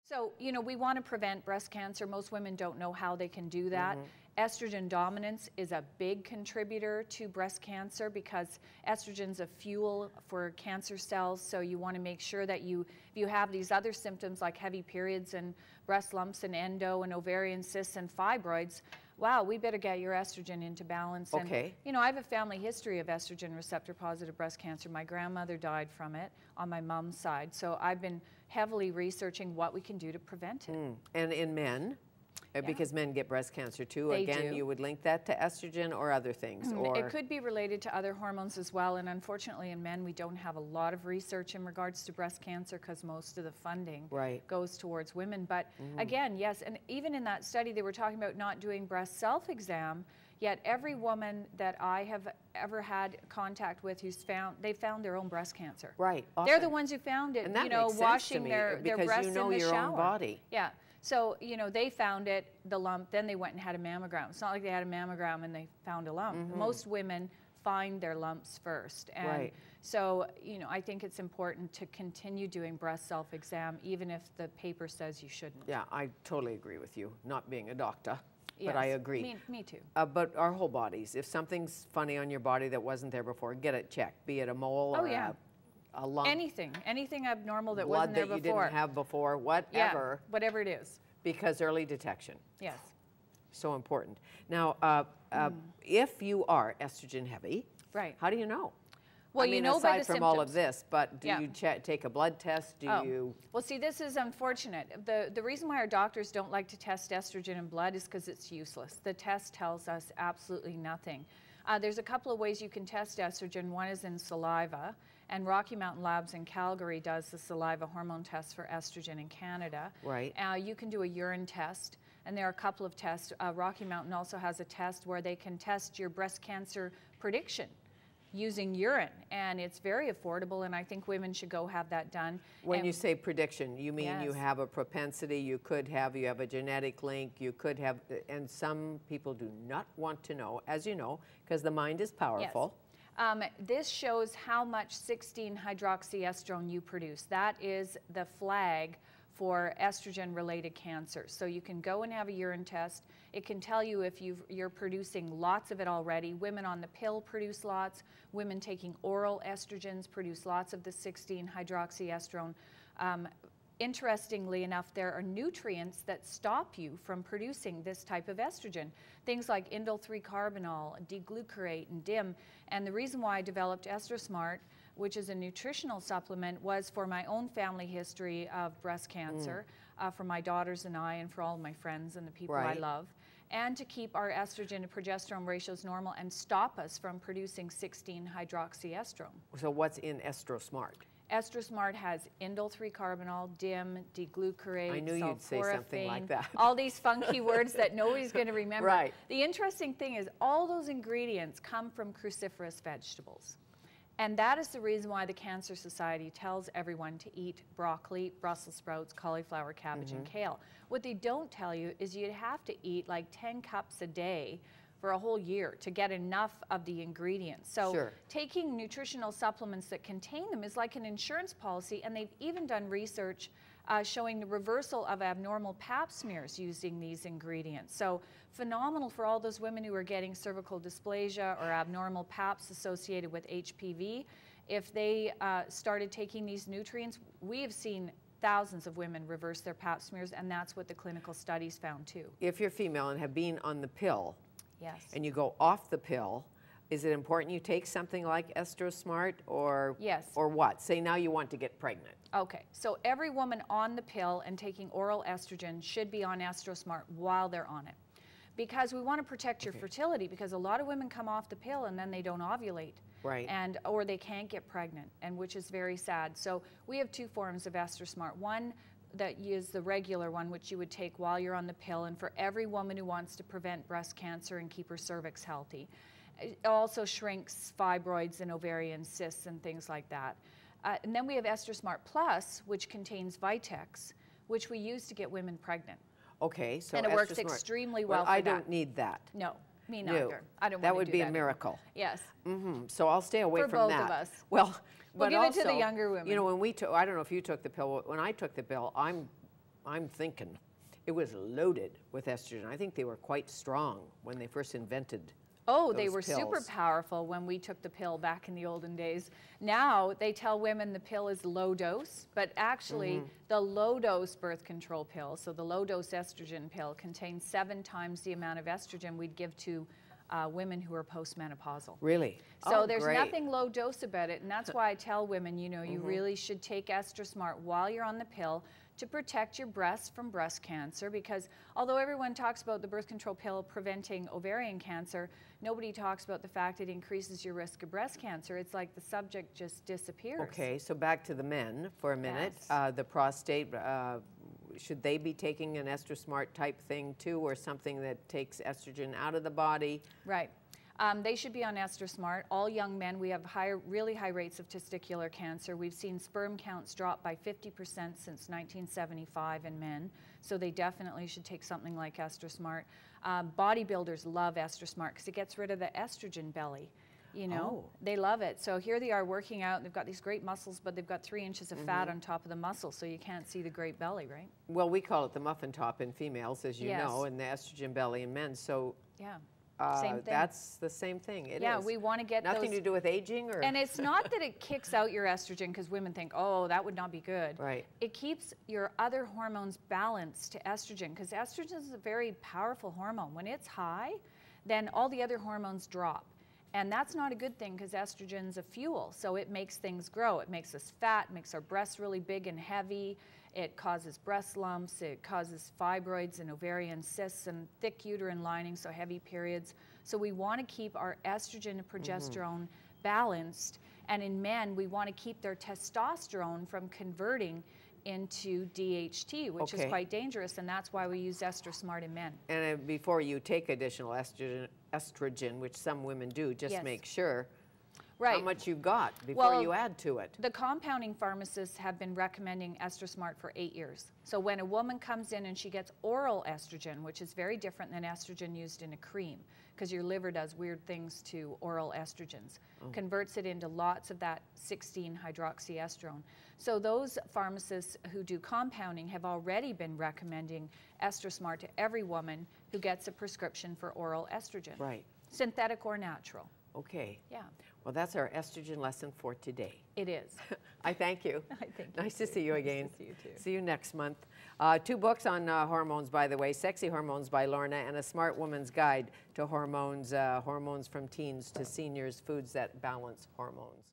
So, you know, we want to prevent breast cancer. Most women don't know how they can do that. Estrogen dominance is a big contributor to breast cancer because estrogen's a fuel for cancer cells. So you want to make sure that if you have these other symptoms like heavy periods and breast lumps and endo and ovarian cysts and fibroids, wow, we better get your estrogen into balance. Okay. And, you know, I have a family history of estrogen receptor positive breast cancer. My grandmother died from it on my mom's side. So I've been heavily researching what we can do to prevent it. And in men, because men get breast cancer too, They again, do. you would link that to estrogen or other things? Or It could be related to other hormones as well, and unfortunately in men we don't have a lot of research in regards to breast cancer because most of the funding goes towards women. But again, yes, and even in that study they were talking about not doing breast self-exam, yet every woman that I have ever had contact with they found their own breast cancer. Right. They're the ones who found it, and that you know, makes washing sense to me, their because breasts you know in the your shower. own body. Yeah. So, you know, they found it, the lump, then they went and had a mammogram. It's not like they had a mammogram and they found a lump. Most women find their lumps first. And so, you know, I think it's important to continue doing breast self-exam even if the paper says you shouldn't. Yeah, I totally agree with you, not being a doctor. Yes, but I agree. Me too. But our whole bodies, if something's funny on your body that wasn't there before, get it checked, be it a mole or a lump. Anything abnormal that blood wasn't there that you before. didn't have before, whatever. Yeah, whatever it is. Because early detection. Yes. So important. Now, if you are estrogen heavy, how do you know? Well, I mean, you know aside by the from symptoms. all of this, but do you take a blood test? Do you? Well, see, this is unfortunate. The reason why our doctors don't like to test estrogen in blood is because it's useless. The test tells us absolutely nothing. There's a couple of ways you can test estrogen. One is in saliva, and Rocky Mountain Labs in Calgary does the saliva hormone test for estrogen in Canada. Right. You can do a urine test, and there are a couple of tests. Rocky Mountain also has a test where they can test your breast cancer prediction using urine, and it's very affordable, and I think women should go have that done. When you say prediction, you mean you have a propensity, you have a genetic link, you could have, and some people do not want to know, as you know, because the mind is powerful. Yes. This shows how much 16-hydroxyestrone you produce. That is the flag for estrogen-related cancers. So you can go and have a urine test. It can tell you if you're producing lots of it already. Women on the pill produce lots. Women taking oral estrogens produce lots of the 16-hydroxyestrone. Interestingly enough, there are nutrients that stop you from producing this type of estrogen. Things like indole-3-carbinol, D-glucarate, and DIM. And the reason why I developed EstroSmart, which is a nutritional supplement, was for my own family history of breast cancer, for my daughters and I, and for all of my friends and the people I love, and to keep our estrogen to progesterone ratios normal and stop us from producing 16-hydroxyestrone. So what's in EstroSmart? EstroSmart has indole-3-carbinol, DIM, D-glucarate, I knew you'd say something like that. All these funky words that nobody's going to remember. Right. The interesting thing is all those ingredients come from cruciferous vegetables. And that is the reason why the Cancer Society tells everyone to eat broccoli, Brussels sprouts, cauliflower, cabbage, and kale. What they don't tell you is you'd have to eat like 10 cups a day for a whole year to get enough of the ingredients. So taking nutritional supplements that contain them is like an insurance policy, and they've even done research showing the reversal of abnormal pap smears using these ingredients. So phenomenal for all those women who are getting cervical dysplasia or abnormal paps associated with HPV. If they started taking these nutrients, we have seen thousands of women reverse their pap smears, and that's what the clinical studies found too. If you're female and have been on the pill, yes, and you go off the pill, is it important you take something like EstroSmart or or what? Say now you want to get pregnant. Okay, so every woman on the pill and taking oral estrogen should be on EstroSmart while they're on it, because we want to protect your fertility, because a lot of women come off the pill and then they don't ovulate. Right. And or they can't get pregnant, and which is very sad. So we have two forms of EstroSmart. One that is the regular one, which you would take while you're on the pill, and for every woman who wants to prevent breast cancer and keep her cervix healthy. It also shrinks fibroids and ovarian cysts and things like that. And then we have EstroSmart Plus, which contains Vitex, which we use to get women pregnant. Okay, so and it works extremely well for I that. don't need that. No, me neither. I don't want to do that. That would be a miracle. Yes. So I'll stay away for from that. both of us. Well, we'll give it to the younger women. You know, when we took, I don't know if you took the pill. When I took the pill, I'm I'm thinking it was loaded with estrogen. I think they were quite strong when they first invented. Oh, they were pills. super powerful when we took the pill back in the olden days. Now they tell women the pill is low dose, but actually the low dose birth control pill, so the low dose estrogen pill, contains 7 times the amount of estrogen we'd give to women who are postmenopausal. Really? So there's nothing low dose about it, and that's why I tell women, you know, you really should take Estra Smart while you're on the pill to protect your breasts from breast cancer, because although everyone talks about the birth control pill preventing ovarian cancer, nobody talks about the fact it increases your risk of breast cancer. It's like the subject just disappears. Okay, so back to the men for a minute. Yes. The prostate, should they be taking an Estra Smart type thing too, or something that takes estrogen out of the body? Right. They should be on Estra Smart. All young men, we have really high rates of testicular cancer. We've seen sperm counts drop by 50% since 1975 in men, so they definitely should take something like Estra Smart. Bodybuilders love Estra Smart because it gets rid of the estrogen belly. You know, they love it. So here they are working out, and they've got these great muscles, but they've got 3 inches of fat on top of the muscle, so you can't see the great belly, right? Well, we call it the muffin top in females, as you know, and the estrogen belly in men. So yeah. Same thing. That's the same thing. It yeah, is. we want to get nothing to do with aging, or and it's not that it kicks out your estrogen, because women think, oh, that would not be good. Right. It keeps your other hormones balanced to estrogen, because estrogen is a very powerful hormone. When it's high, then all the other hormones drop. And that's not a good thing, because estrogen's a fuel, so it makes things grow. It makes us fat, makes our breasts really big and heavy. It causes breast lumps, it causes fibroids and ovarian cysts and thick uterine lining, so heavy periods. So we want to keep our estrogen and progesterone balanced. And in men, we want to keep their testosterone from converting into DHT, which is quite dangerous, and that's why we use Estra Smart in men. And before you take additional estrogen, which some women do, just make sure how much you've got before you add to it. The compounding pharmacists have been recommending Estra Smart for 8 years. So when a woman comes in and she gets oral estrogen, which is very different than estrogen used in a cream, because your liver does weird things to oral estrogens, converts it into lots of that 16-hydroxyestrone. So those pharmacists who do compounding have already been recommending Estra Smart to every woman who gets a prescription for oral estrogen. Right. Synthetic or natural. Okay. Yeah. Well, that's our estrogen lesson for today. It is. I thank you. I thank you. Nice to see you again. Nice to see you too. See you next month. 2 books on hormones, by the way, Sexy Hormones by Lorna, and A Smart Woman's Guide to Hormones, Hormones from Teens to Seniors, Foods that Balance Hormones.